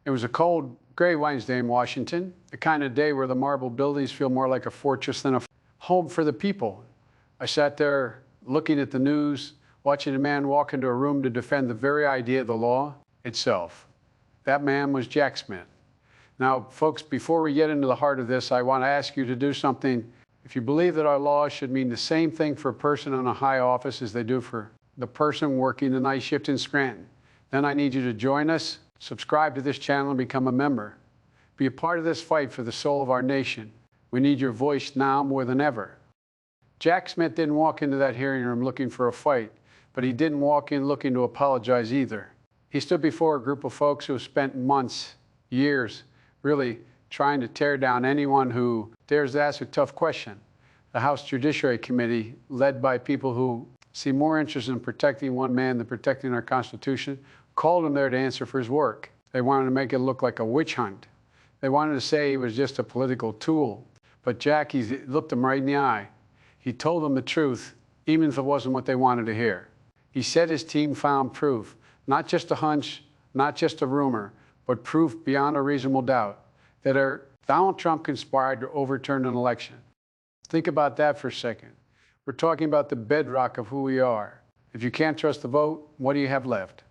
It was a cold, gray Wednesday in Washington, the kind of day where the marble buildings feel more like a fortress than a home for the people. I sat there looking at the news, watching a man walk into a room to defend the very idea of the law itself. That man was Jack Smith. Now, folks, before we get into the heart of this, I want to ask you to do something. If you believe that our laws should mean the same thing for a person in a high office as they do for the person working the night shift in Scranton, then I need you to join us, subscribe to this channel, and become a member. Be a part of this fight for the soul of our nation. We need your voice now more than ever. Jack Smith didn't walk into that hearing room looking for a fight, but he didn't walk in looking to apologize either. He stood before a group of folks who have spent months, years, really trying to tear down anyone who dares to ask a tough question. The House Judiciary Committee, led by people who see more interest in protecting one man than protecting our Constitution, called him there to answer for his work. They wanted to make it look like a witch hunt. They wanted to say he was just a political tool. But Jack, he looked them right in the eye. He told them the truth, even if it wasn't what they wanted to hear. He said his team found proof, not just a hunch, not just a rumor, but proof beyond a reasonable doubt that Donald Trump conspired to overturn an election. Think about that for a second. We're talking about the bedrock of who we are. If you can't trust the vote, what do you have left?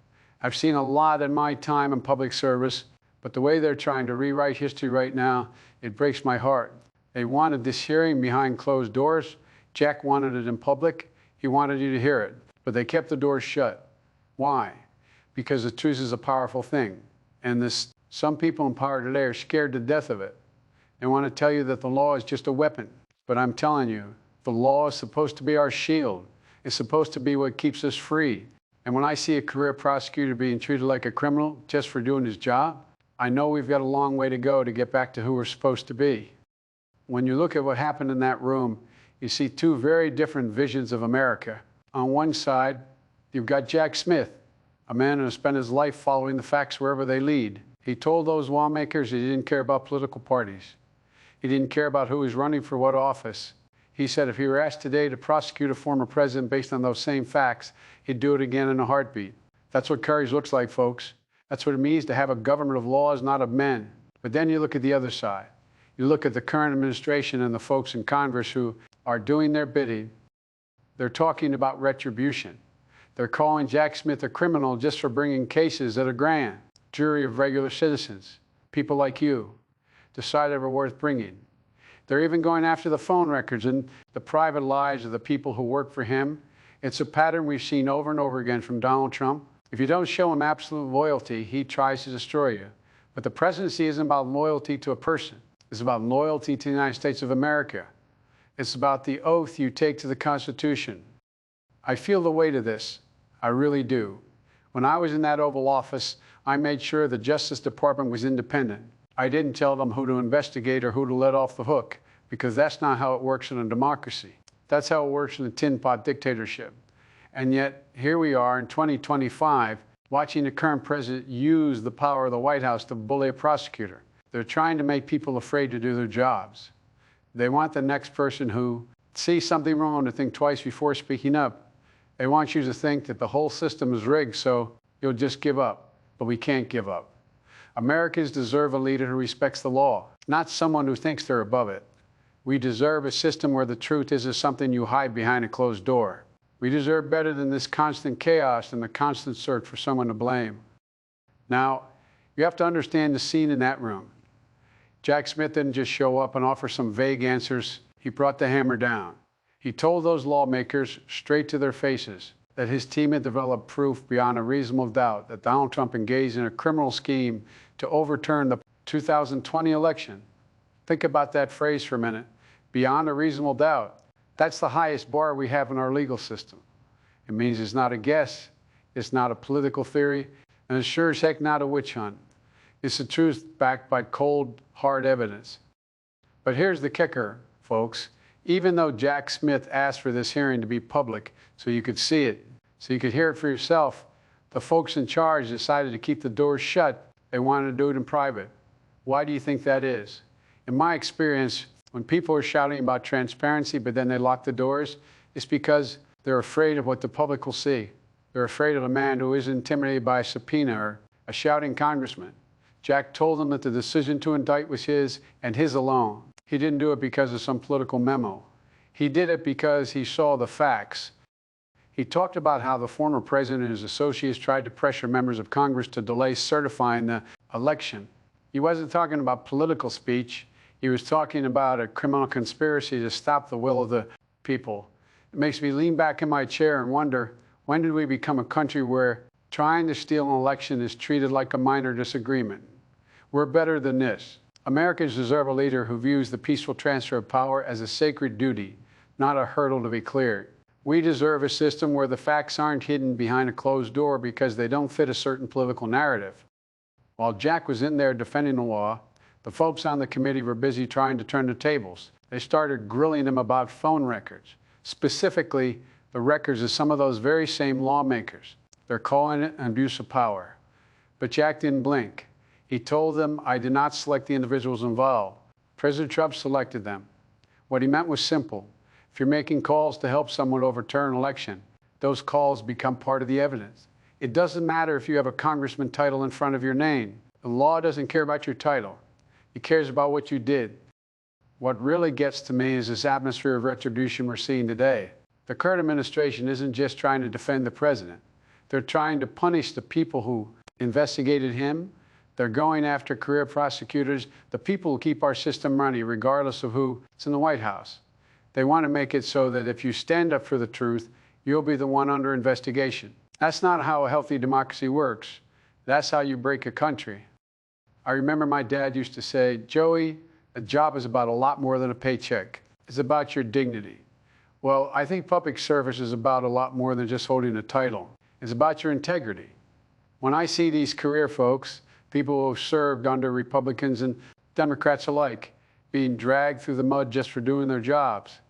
I've seen a lot in my time in public service, but the way they're trying to rewrite history right now, it breaks my heart. They wanted this hearing behind closed doors. Jack wanted it in public. He wanted you to hear it, but they kept the doors shut. Why? Because the truth is a powerful thing, and some people in power today are scared to death of it. They want to tell you that the law is just a weapon, but I'm telling you, the law is supposed to be our shield. It's supposed to be what keeps us free. And when I see a career prosecutor being treated like a criminal just for doing his job, I know we've got a long way to go to get back to who we're supposed to be. When you look at what happened in that room, you see two very different visions of America. On one side, you've got Jack Smith, a man who has spent his life following the facts wherever they lead. He told those lawmakers he didn't care about political parties. He didn't care about who was running for what office. He said if he were asked today to prosecute a former president based on those same facts, he'd do it again in a heartbeat. That's what courage looks like, folks. That's what it means to have a government of laws, not of men. But then you look at the other side. You look at the current administration and the folks in Congress who are doing their bidding. They're talking about retribution. They're calling Jack Smith a criminal just for bringing cases that a grand jury of regular citizens, people like you, decided were worth bringing. They're even going after the phone records and the private lives of the people who work for him. It's a pattern we've seen over and over again from Donald Trump. If you don't show him absolute loyalty, he tries to destroy you. But the presidency isn't about loyalty to a person. It's about loyalty to the United States of America. It's about the oath you take to the Constitution. I feel the weight of this. I really do. When I was in that Oval Office, I made sure the Justice Department was independent. I didn't tell them who to investigate or who to let off the hook, because that's not how it works in a democracy. That's how it works in a tin pot dictatorship. And yet, here we are in 2025, watching the current president use the power of the White House to bully a prosecutor. They're trying to make people afraid to do their jobs. They want the next person who sees something wrong to think twice before speaking up. They want you to think that the whole system is rigged, so you'll just give up. But we can't give up. Americans deserve a leader who respects the law, not someone who thinks they're above it. We deserve a system where the truth isn't something you hide behind a closed door. We deserve better than this constant chaos and the constant search for someone to blame. Now, you have to understand the scene in that room. Jack Smith didn't just show up and offer some vague answers. He brought the hammer down. He told those lawmakers straight to their faces that his team had developed proof beyond a reasonable doubt that Donald Trump engaged in a criminal scheme to overturn the 2020 election. Think about that phrase for a minute. Beyond a reasonable doubt. That's the highest bar we have in our legal system. It means it's not a guess, it's not a political theory, and it's sure as heck not a witch hunt. It's the truth backed by cold, hard evidence. But here's the kicker, folks. Even though Jack Smith asked for this hearing to be public so you could see it, so you could hear it for yourself, the folks in charge decided to keep the doors shut. They wanted to do it in private. Why do you think that is? In my experience, when people are shouting about transparency, but then they lock the doors, it's because they're afraid of what the public will see. They're afraid of a man who is intimidated by a subpoena or a shouting congressman. Jack told them that the decision to indict was his and his alone. He didn't do it because of some political memo. He did it because he saw the facts. He talked about how the former president and his associates tried to pressure members of Congress to delay certifying the election. He wasn't talking about political speech. He was talking about a criminal conspiracy to stop the will of the people. It makes me lean back in my chair and wonder, when did we become a country where trying to steal an election is treated like a minor disagreement? We're better than this. Americans deserve a leader who views the peaceful transfer of power as a sacred duty, not a hurdle to be cleared. We deserve a system where the facts aren't hidden behind a closed door because they don't fit a certain political narrative. While Jack was in there defending the law, the folks on the committee were busy trying to turn the tables. They started grilling him about phone records, specifically the records of some of those very same lawmakers. They're calling it an abuse of power. But Jack didn't blink. He told them, "I did not select the individuals involved. President Trump selected them." What he meant was simple. If you're making calls to help someone overturn an election, those calls become part of the evidence. It doesn't matter if you have a congressman title in front of your name. The law doesn't care about your title. It cares about what you did. What really gets to me is this atmosphere of retribution we're seeing today. The current administration isn't just trying to defend the president. They're trying to punish the people who investigated him. They're going after career prosecutors, the people who keep our system running, regardless of who's in the White House. They want to make it so that if you stand up for the truth, you'll be the one under investigation. That's not how a healthy democracy works. That's how you break a country. I remember my dad used to say, "Joey, a job is about a lot more than a paycheck. It's about your dignity." Well, I think public service is about a lot more than just holding a title. It's about your integrity. When I see these career folks, people who have served under Republicans and Democrats alike, being dragged through the mud just for doing their jobs,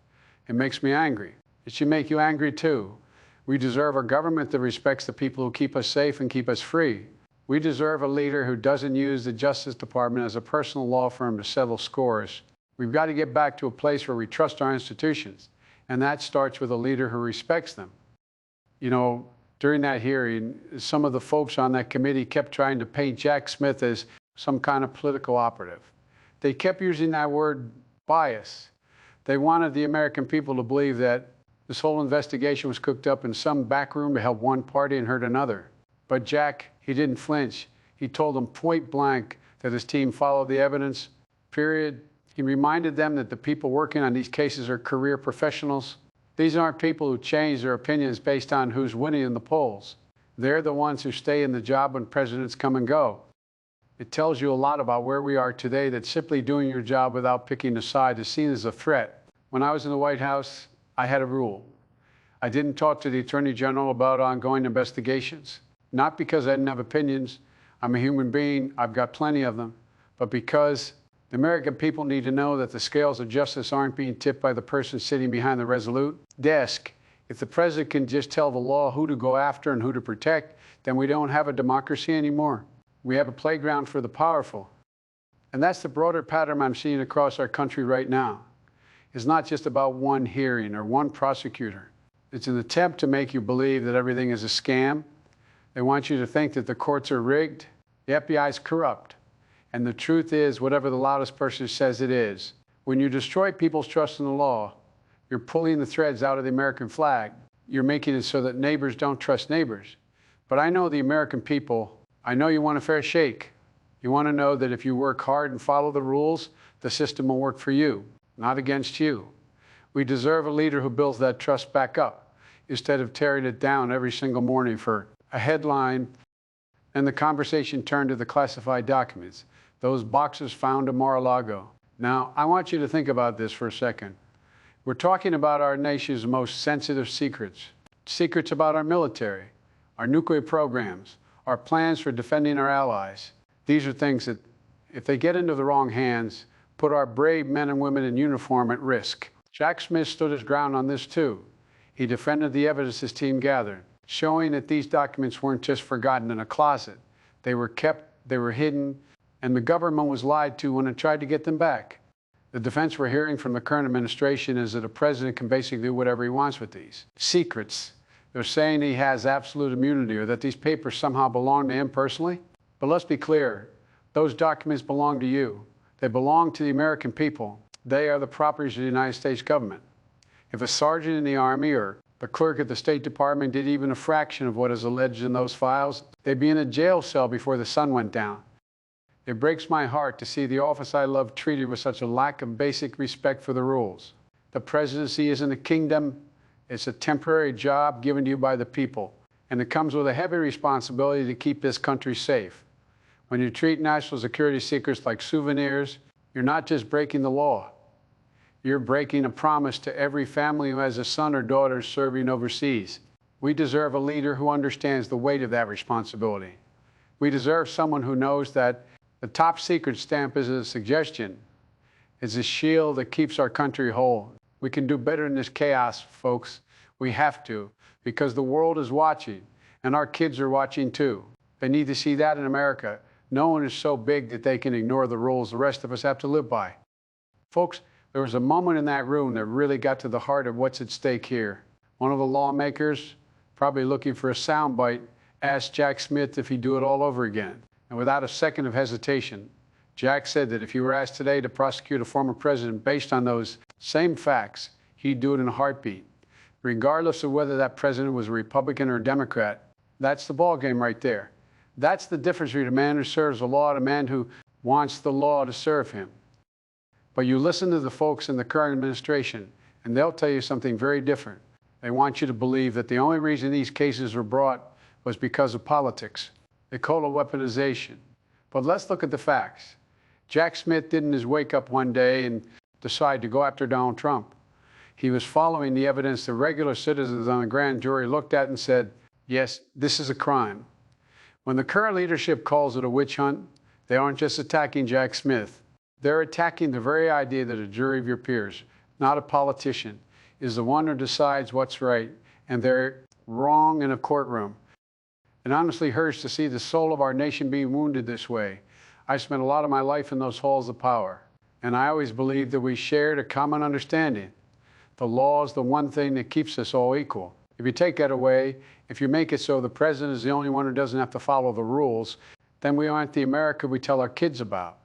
it makes me angry. It should make you angry too. We deserve a government that respects the people who keep us safe and keep us free. We deserve a leader who doesn't use the Justice Department as a personal law firm to settle scores. We've got to get back to a place where we trust our institutions, and that starts with a leader who respects them. You know, during that hearing, some of the folks on that committee kept trying to paint Jack Smith as some kind of political operative. They kept using that word bias. They wanted the American people to believe that this whole investigation was cooked up in some back room to help one party and hurt another. But Jack, he didn't flinch. He told them point blank that his team followed the evidence, period. He reminded them that the people working on these cases are career professionals. These aren't people who change their opinions based on who's winning in the polls. They're the ones who stay in the job when presidents come and go. It tells you a lot about where we are today, that simply doing your job without picking a side is seen as a threat. When I was in the White House, I had a rule. I didn't talk to the Attorney General about ongoing investigations, not because I didn't have opinions. I'm a human being, I've got plenty of them, but because the American people need to know that the scales of justice aren't being tipped by the person sitting behind the resolute desk. If the president can just tell the law who to go after and who to protect, then we don't have a democracy anymore. We have a playground for the powerful. And that's the broader pattern I'm seeing across our country right now. It's not just about one hearing or one prosecutor. It's an attempt to make you believe that everything is a scam. They want you to think that the courts are rigged, the FBI is corrupt, and the truth is whatever the loudest person says it is. When you destroy people's trust in the law, you're pulling the threads out of the American flag. You're making it so that neighbors don't trust neighbors. But I know the American people, I know you want a fair shake. You want to know that if you work hard and follow the rules, the system will work for you, not against you. We deserve a leader who builds that trust back up instead of tearing it down every single morning for a headline and the conversation turned to the classified documents, those boxes found at Mar-a-Lago. Now, I want you to think about this for a second. We're talking about our nation's most sensitive secrets, secrets about our military, our nuclear programs, our plans for defending our allies. These are things that, if they get into the wrong hands, put our brave men and women in uniform at risk. Jack Smith stood his ground on this too. He defended the evidence his team gathered, showing that these documents weren't just forgotten in a closet. They were kept, they were hidden, and the government was lied to when it tried to get them back. The defense we're hearing from the current administration is that a president can basically do whatever he wants with these secrets. They're saying he has absolute immunity or that these papers somehow belong to him personally. But let's be clear, Those documents belong to you. They belong to the American people. They are the properties of the United States government. If a sergeant in the Army or the clerk at the State Department did even a fraction of what is alleged in those files, they'd be in a jail cell before the sun went down. It breaks my heart to see the office I love treated with such a lack of basic respect for the rules. The presidency isn't a kingdom. It's a temporary job given to you by the people, and it comes with a heavy responsibility to keep this country safe. When you treat national security secrets like souvenirs, you're not just breaking the law. You're breaking a promise to every family who has a son or daughter serving overseas. We deserve a leader who understands the weight of that responsibility. We deserve someone who knows that the top secret stamp isn't a suggestion. It's a shield that keeps our country whole. We can do better in this chaos, folks. We have to, because the world is watching, and our kids are watching too. They need to see that in America. No one is so big that they can ignore the rules the rest of us have to live by. Folks, there was a moment in that room that really got to the heart of what's at stake here. One of the lawmakers, probably looking for a soundbite, asked Jack Smith if he'd do it all over again. And without a second of hesitation, Jack said that if he were asked today to prosecute a former president based on those same facts, he'd do it in a heartbeat, regardless of whether that president was a Republican or a Democrat. That's the ballgame right there. That's the difference between a man who serves the law and a man who wants the law to serve him. But you listen to the folks in the current administration, and they'll tell you something very different. They want you to believe that the only reason these cases were brought was because of politics. They call it weaponization. But let's look at the facts. Jack Smith didn't just wake up one day and decide to go after Donald Trump. He was following the evidence the regular citizens on the grand jury looked at and said, yes, this is a crime. When the current leadership calls it a witch hunt, they aren't just attacking Jack Smith. They're attacking the very idea that a jury of your peers, not a politician, is the one who decides what's right, and they're wrong in a courtroom. It honestly hurts to see the soul of our nation being wounded this way. I spent a lot of my life in those halls of power, and I always believed that we shared a common understanding. The law is the one thing that keeps us all equal. If you take that away, if you make it so the president is the only one who doesn't have to follow the rules, then we aren't the America we tell our kids about.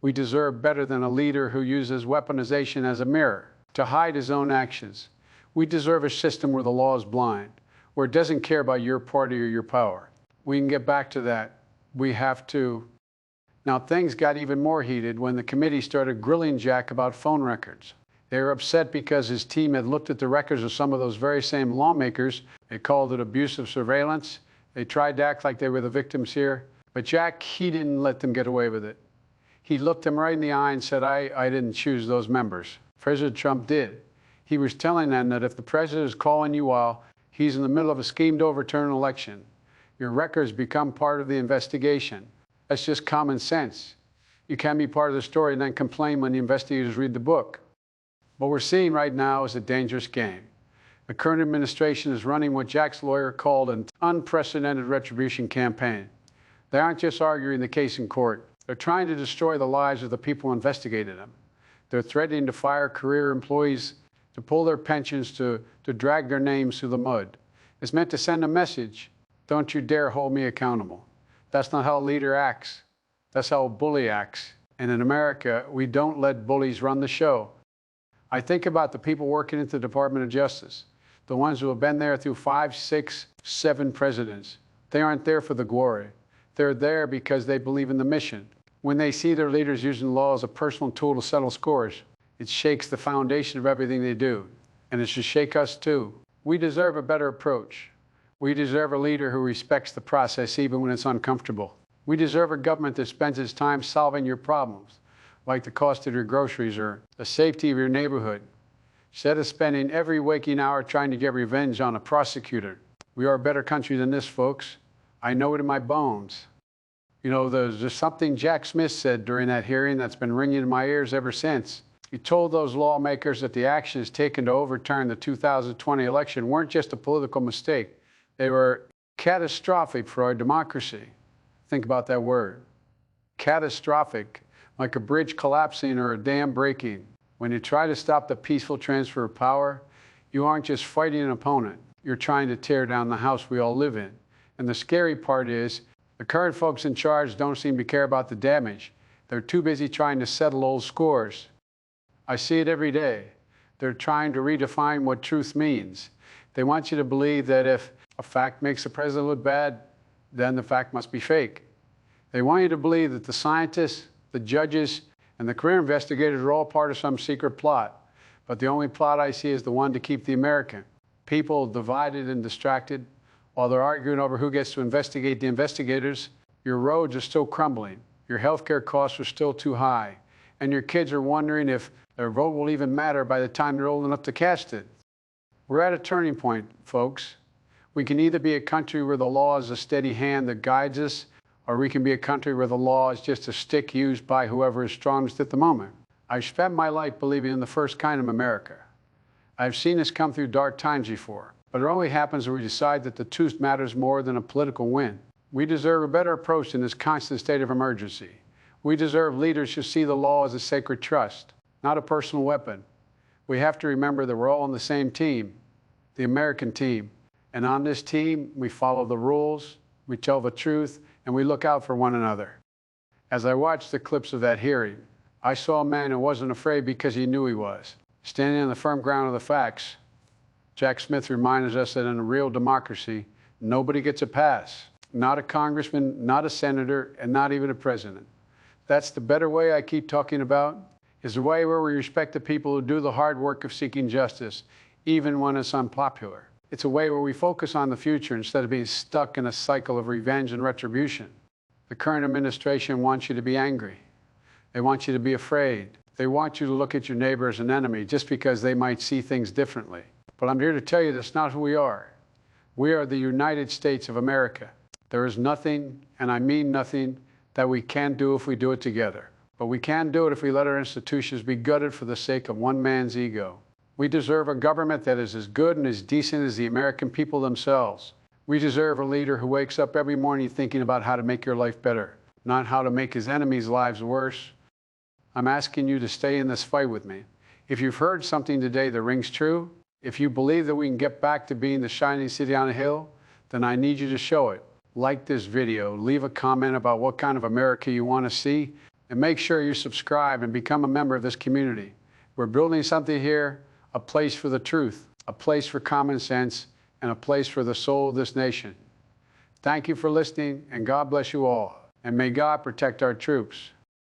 We deserve better than a leader who uses weaponization as a mirror to hide his own actions. We deserve a system where the law is blind, where it doesn't care about your party or your power. We can get back to that. We have to. Now, things got even more heated when the committee started grilling Jack about phone records. They were upset because his team had looked at the records of some of those very same lawmakers. They called it abusive surveillance. They tried to act like they were the victims here. But Jack, he didn't let them get away with it. He looked them right in the eye and said, I didn't choose those members. President Trump did. He was telling them that if the president is calling you while he's in the middle of a scheme to overturn an election, your records become part of the investigation. That's just common sense. You can't be part of the story and then complain when the investigators read the book. What we're seeing right now is a dangerous game. The current administration is running what Jack's lawyer called an unprecedented retribution campaign. They aren't just arguing the case in court. They're trying to destroy the lives of the people who investigated them. They're threatening to fire career employees, to pull their pensions, to drag their names through the mud. It's meant to send a message. Don't you dare hold me accountable. That's not how a leader acts. That's how a bully acts. And in America, we don't let bullies run the show. I think about the people working at the Department of Justice, the ones who have been there through 5, 6, 7 presidents. They aren't there for the glory. They're there because they believe in the mission. When they see their leaders using law as a personal tool to settle scores, it shakes the foundation of everything they do. And it should shake us too. We deserve a better approach. We deserve a leader who respects the process even when it's uncomfortable. We deserve a government that spends its time solving your problems, like the cost of your groceries or the safety of your neighborhood, instead of spending every waking hour trying to get revenge on a prosecutor. We are a better country than this, folks. I know it in my bones. You know, there's something Jack Smith said during that hearing that's been ringing in my ears ever since. He told those lawmakers that the actions taken to overturn the 2020 election weren't just a political mistake. They were catastrophic for our democracy. Think about that word. Catastrophic, like a bridge collapsing or a dam breaking. When you try to stop the peaceful transfer of power, you aren't just fighting an opponent. You're trying to tear down the house we all live in. And the scary part is, The current folks in charge don't seem to care about the damage. They're too busy trying to settle old scores. I see it every day. They're trying to redefine what truth means. They want you to believe that if a fact makes the president look bad, then the fact must be fake. They want you to believe that the scientists, the judges, and the career investigators are all part of some secret plot. But the only plot I see is the one to keep the American people divided and distracted. While they're arguing over who gets to investigate the investigators, your roads are still crumbling, your healthcare costs are still too high, and your kids are wondering if their vote will even matter by the time they're old enough to cast it. We're at a turning point, folks. We can either be a country where the law is a steady hand that guides us, or we can be a country where the law is just a stick used by whoever is strongest at the moment. I've spent my life believing in the first kind of America. I've seen us come through dark times before, but it only happens when we decide that the truth matters more than a political win. We deserve a better approach in this constant state of emergency. We deserve leaders who see the law as a sacred trust, not a personal weapon. We have to remember that we're all on the same team, the American team. And on this team, we follow the rules, we tell the truth, and we look out for one another. As I watched the clips of that hearing, I saw a man who wasn't afraid because he knew he was. Standing on the firm ground of the facts, Jack Smith reminds us that in a real democracy, nobody gets a pass. Not a congressman, not a senator, and not even a president. That's the better way I keep talking about, is the way where we respect the people who do the hard work of seeking justice, even when it's unpopular. It's a way where we focus on the future instead of being stuck in a cycle of revenge and retribution. The current administration wants you to be angry. They want you to be afraid. They want you to look at your neighbor as an enemy just because they might see things differently. But I'm here to tell you that's not who we are. We are the United States of America. There is nothing, and I mean nothing, that we can't do if we do it together. But we can do it if we let our institutions be gutted for the sake of one man's ego. We deserve a government that is as good and as decent as the American people themselves. We deserve a leader who wakes up every morning thinking about how to make your life better, not how to make his enemies' lives worse. I'm asking you to stay in this fight with me. If you've heard something today that rings true, if you believe that we can get back to being the shining city on a hill, then I need you to show it. Like this video, leave a comment about what kind of America you want to see, and make sure you subscribe and become a member of this community. We're building something here, a place for the truth, a place for common sense, and a place for the soul of this nation. Thank you for listening, and God bless you all. And may God protect our troops.